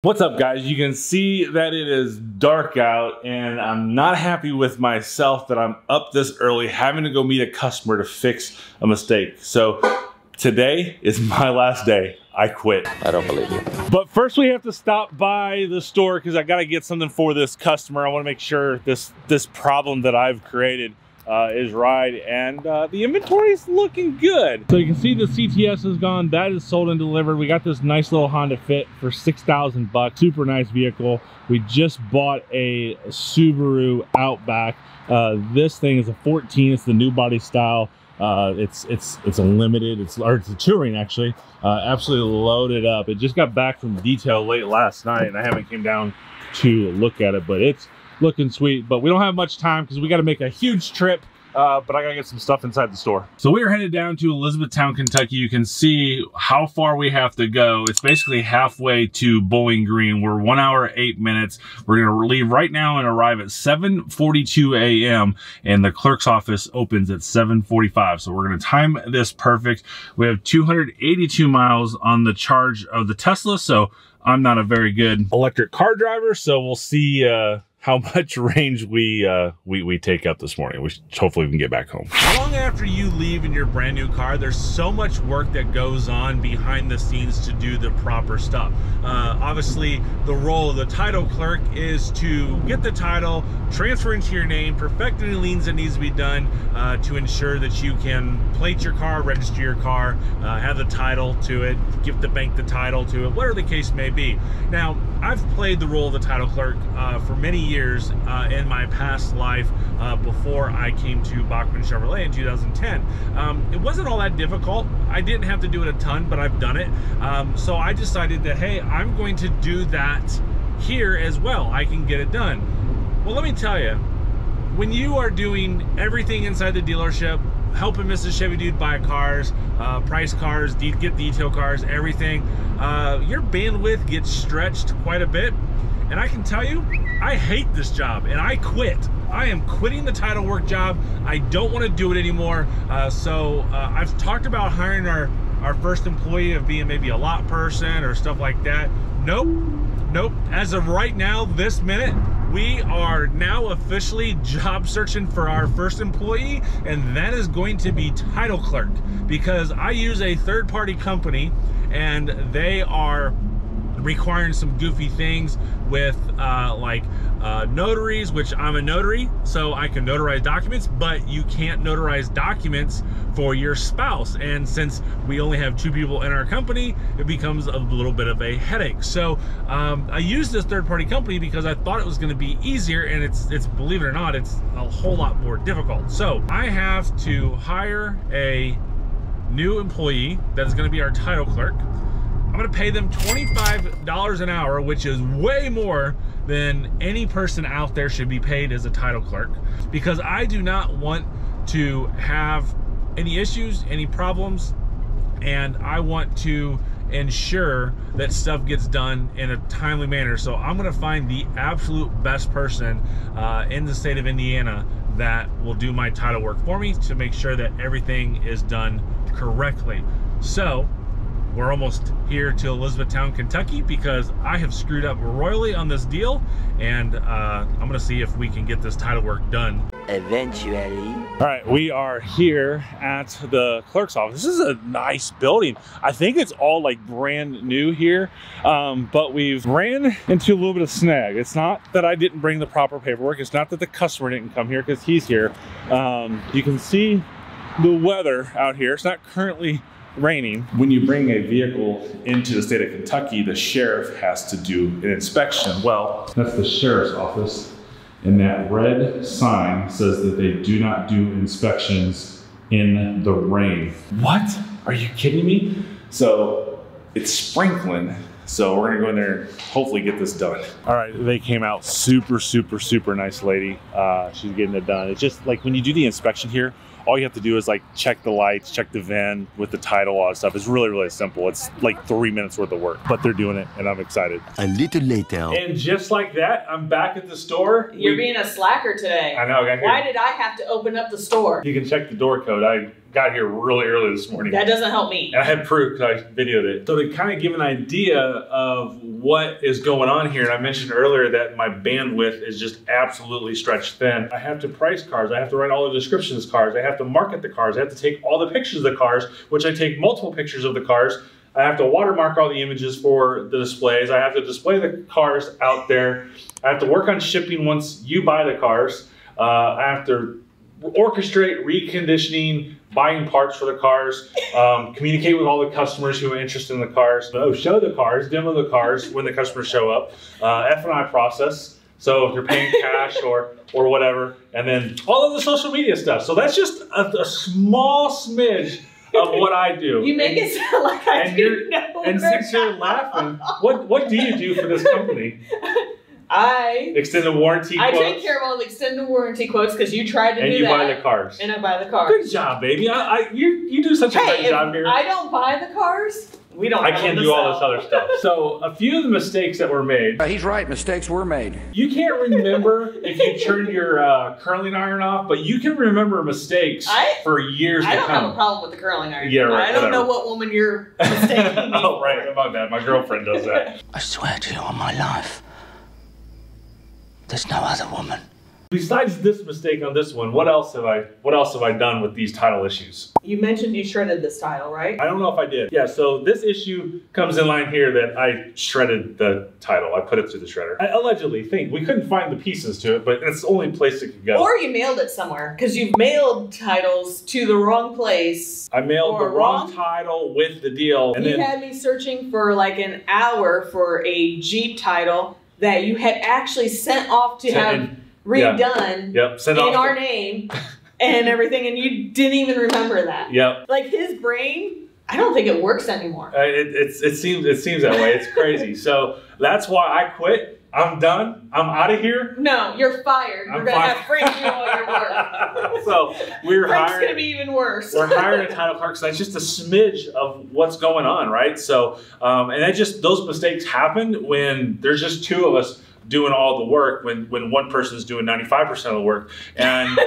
What's up, guys? You can see that it is dark out and I'm not happy with myself that I'm up this early having to go meet a customer to fix a mistake. So today is my last day. I quit. I don't believe you. But first we have to stop by the store because I gotta get something for this customer. I wanna make sure this problem that I've created is right, and the inventory is looking good. So you can see the CTS is gone. That is sold and delivered. We got this nice little Honda Fit for 6,000 bucks. Super nice vehicle. We just bought a Subaru Outback. This thing is a 14. It's the new body style. It's a limited. It's a touring actually. Absolutely loaded up. It just got back from detail late last night, and I haven't came down to look at it, but it's looking sweet. But we don't have much time because we got to make a huge trip, but I gotta get some stuff inside the store. So we are headed down to Elizabethtown, Kentucky. You can see how far we have to go. It's basically halfway to Bowling Green. We're 1 hour, 8 minutes. We're gonna leave right now and arrive at 7:42 a.m. and the clerk's office opens at 7:45. So we're gonna time this perfect. We have 282 miles on the charge of the Tesla, so I'm not a very good electric car driver, so we'll see how much range we take up this morning. We hopefully we can get back home. Long after you leave in your brand new car, there's so much work that goes on behind the scenes to do the proper stuff. Obviously, the role of the title clerk is to get the title, transfer into your name, perfect any liens that needs to be done to ensure that you can plate your car, register your car, have the title to it, give the bank the title to it, whatever the case may be. Now, I've played the role of the title clerk for many years in my past life before I came to Bachman Chevrolet in 2010. It wasn't all that difficult. I didn't have to do it a ton, but I've done it. So I decided that, hey, I'm going to do that here as well. I can get it done. Well, let me tell you, when you are doing everything inside the dealership, helping Mrs. Chevy Dude buy cars, price cars, get detail cars, everything, your bandwidth gets stretched quite a bit. And I can tell you, I hate this job and I quit. I am quitting the title work job. I don't want to do it anymore. So I've talked about hiring our first employee of being maybe a lot person or stuff like that. Nope. As of right now, this minute, we are now officially job searching for our first employee, and that is going to be title clerk, because I use a third-party company and they are requiring some goofy things with notaries, which I'm a notary, so I can notarize documents, but you can't notarize documents for your spouse. And since we only have 2 people in our company, it becomes a little bit of a headache. So I used this third-party company because I thought it was going to be easier, and it's believe it or not, it's a whole lot more difficult. So I have to hire a new employee that is going to be our title clerk. I'm gonna pay them $25 an hour, which is way more than any person out there should be paid as a title clerk, because I do not want to have any issues, any problems, and I want to ensure that stuff gets done in a timely manner. So I'm gonna find the absolute best person in the state of Indiana that will do my title work for me to make sure that everything is done correctly. So we're almost here to Elizabethtown, Kentucky, because I have screwed up royally on this deal, and I'm gonna see if we can get this title work done eventually. All right, we are here at the clerk's office. This is a nice building. I think it's all like brand new here, but we've ran into a little bit of snag. It's not that I didn't bring the proper paperwork. It's not that the customer didn't come here, because he's here. You can see the weather out here. It's not currently raining. When you bring a vehicle into the state of Kentucky, the sheriff has to do an inspection. Well, that's the sheriff's office, and that red sign says that they do not do inspections in the rain. What? Are you kidding me? So it's sprinkling. So we're gonna go in there and hopefully get this done. All right, they came out super nice lady. She's getting it done. It's just like when you do the inspection here, all you have to do is like check the lights, check the VIN with the title, all that stuff. It's really simple. It's like 3 minutes worth of work, but they're doing it and I'm excited. A little later. And just like that, I'm back at the store. You're being a slacker today. I know. Why did I have to open up the store? You can check the door code. I got here really early this morning. That doesn't help me. And I had proof because I videoed it. So to kind of give an idea of what is going on here. And I mentioned earlier that my bandwidth is just absolutely stretched thin. I have to price cars. I have to write all the descriptions of cars. I have to market the cars. I have to take all the pictures of the cars, which I take multiple pictures of the cars. I have to watermark all the images for the displays. I have to display the cars out there. I have to work on shipping once you buy the cars. I have to orchestrate reconditioning, buying parts for the cars, communicate with all the customers who are interested in the cars, show the cars, demo the cars when the customers show up, F&I process. So if you're paying cash or whatever, and then all of the social media stuff. So that's just a small smidge of what I do. You make it sound like I do know. And since you're laughing, what do you do for this company? I extended warranty quotes. I take care of all the extended warranty quotes because you tried to do that. And you buy the cars. And I buy the cars. Good job, baby. You do such a great job here. I don't buy the cars. We don't. I can't do all this other stuff. So a few of the mistakes that were made. He's right. Mistakes were made. You can't remember if you turned your curling iron off, but you can remember mistakes for years to come. I don't have a problem with the curling iron. Yeah, right. I don't know what woman you're mistaking. Oh, right. My bad. My girlfriend does that. I swear to you on my life, there's no other woman. Besides this mistake on this one, what else have I done with these title issues? You mentioned you shredded this title, right? I don't know if I did. Yeah, so this issue comes in line here that I shredded the title. I put it through the shredder. I allegedly think. We couldn't find the pieces to it, but it's the only place it could go. Or you mailed it somewhere, because you've mailed titles to the wrong place. I mailed the wrong title with the deal. And you had me searching for like an hour for a Jeep title that you had actually sent off to have redone in our name and everything, and you didn't even remember that. Yep. Like his brain, I don't think it works anymore. It seems that way. It's crazy. So that's why I quit. I'm done. I'm out of here. No, you're fired. You're gonna have Frank do all your work. So Frank's gonna be even worse. We're hiring a title clerk, so that's just a smidge of what's going on, right? So, and that just those mistakes happen when there's just two of us doing all the work when one person's doing 95% of the work. And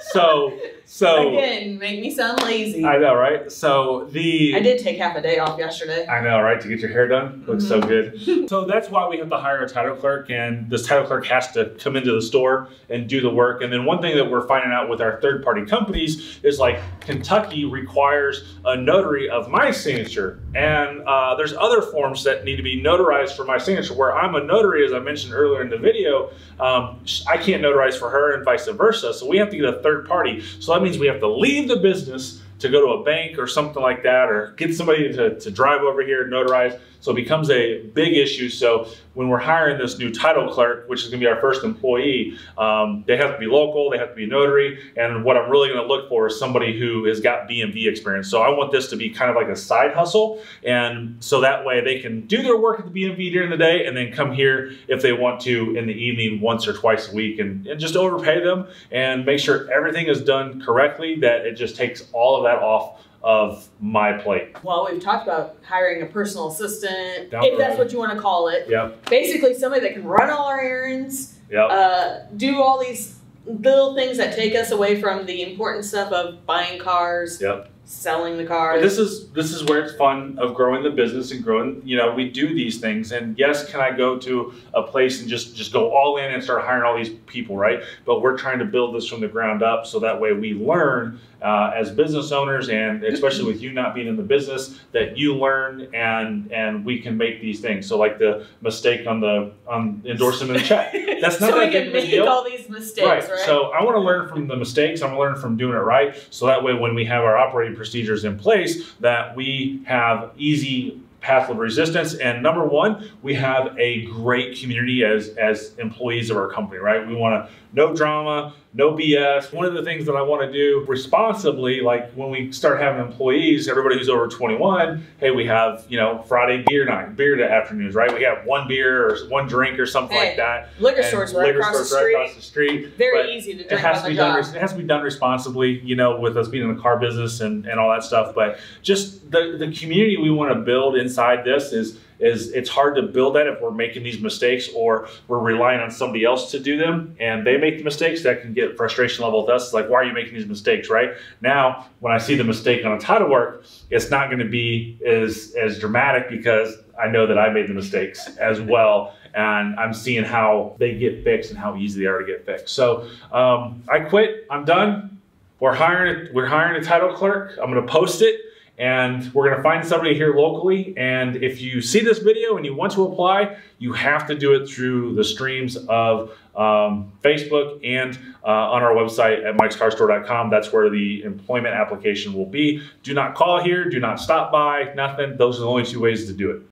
so again, make me sound lazy. I know, right? So I did take half a day off yesterday. I know, right? To get your hair done. Looks so good. So that's why we have to hire a title clerk, and this title clerk has to come into the store and do the work. And then one thing that we're finding out with our third-party companies is like Kentucky requires a notary of my signature. And there's other forms that need to be notarized for my signature. Where I'm a notary, as I mentioned earlier in the video, I can't notarize for her and vice versa. So we have to get a third party. So that means we have to leave the business to go to a bank or something like that, or get somebody to drive over here and notarize. So it becomes a big issue. So when we're hiring this new title clerk, which is gonna be our first employee, they have to be local, they have to be a notary, and what I'm really gonna look for is somebody who has got BMV experience. So I want this to be kind of like a side hustle, and so that way they can do their work at the BMV during the day and then come here if they want to in the evening once or twice a week and just overpay them and make sure everything is done correctly, that it just takes all of that off of my plate. Well, we've talked about hiring a personal assistant, if that's what you want to call it. Yep. Basically somebody that can run all our errands, do all these little things that take us away from the important stuff of buying cars, selling the cars. This is where it's fun of growing the business and growing, we do these things. And yes, can I go to a place and just go all in and start hiring all these people, right? But we're trying to build this from the ground up so that way we learn as business owners, and especially with you not being in the business, that you learn and we can make these things. So like the mistake on endorsing the check. That's not so that we can make all these mistakes, right? So I want to learn from the mistakes. I want to learn from doing it right. So that way when we have our operating procedures in place, that we have easy path of resistance. And number one, we have a great community as employees of our company, right? We want to no drama, no BS. One of the things that I want to do responsibly, like when we start having employees, everybody who's over 21, hey, we have, Friday beer night, beer afternoons, right? We have one beer or one drink or something like that. Liquor stores right across the street. Very easy to drink on the job. It has to be done responsibly, with us being in the car business and all that stuff. But just the community we want to build inside this is it's hard to build that if we're making these mistakes or we're relying on somebody else to do them and they make the mistakes. That can get frustration level with us. It's like, why are you making these mistakes, right? Now, when I see the mistake on a title work, it's not going to be as dramatic because I know that I made the mistakes as well. And I'm seeing how they get fixed and how easy they are to get fixed. So I quit, I'm done. We're hiring a title clerk. I'm gonna post it and we're gonna find somebody here locally. And if you see this video and you want to apply, you have to do it through the streams of Facebook and on our website at mikescarstore.com. That's where the employment application will be. Do not call here, do not stop by, nothing. Those are the only two ways to do it.